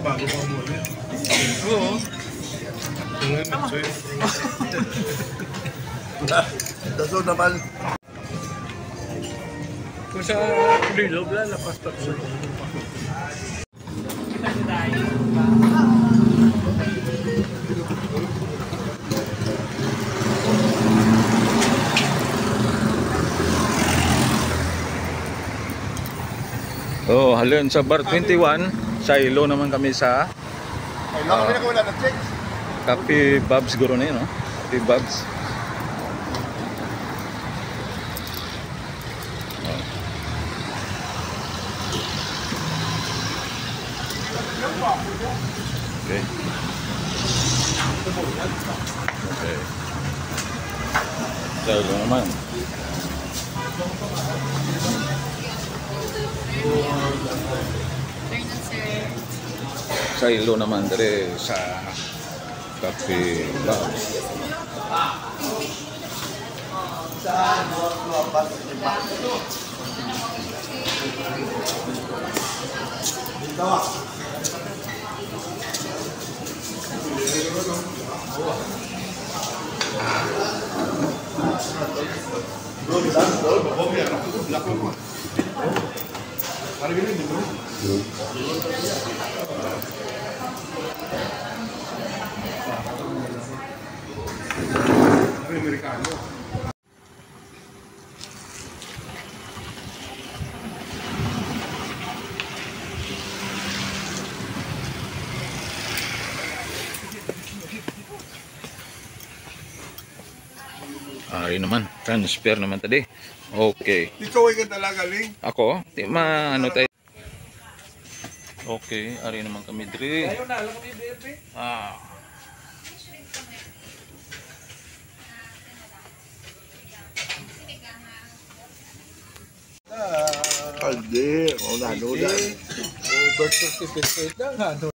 Bago pa muna. Oo. Ngayon, matsoy. Daso naman. Kung sa Kulilob, lapas pa siya. Oh, halon sa bar 21, sa ilo naman kami sa Cafe Bob's guro na yun, no? Cafe Bob's. Okay. Okay. Sa ilo naman. Sa ilo naman dire sa Cafe Bob's. Amerikano. Ari naman, transfer naman tadi. Okay. Ikaw ay ka talaga, Ling. Ako, di ano tayo. Okay, ari naman kami diri. Ayaw na, lang kami bebe. Hindi. Birth certificate lang.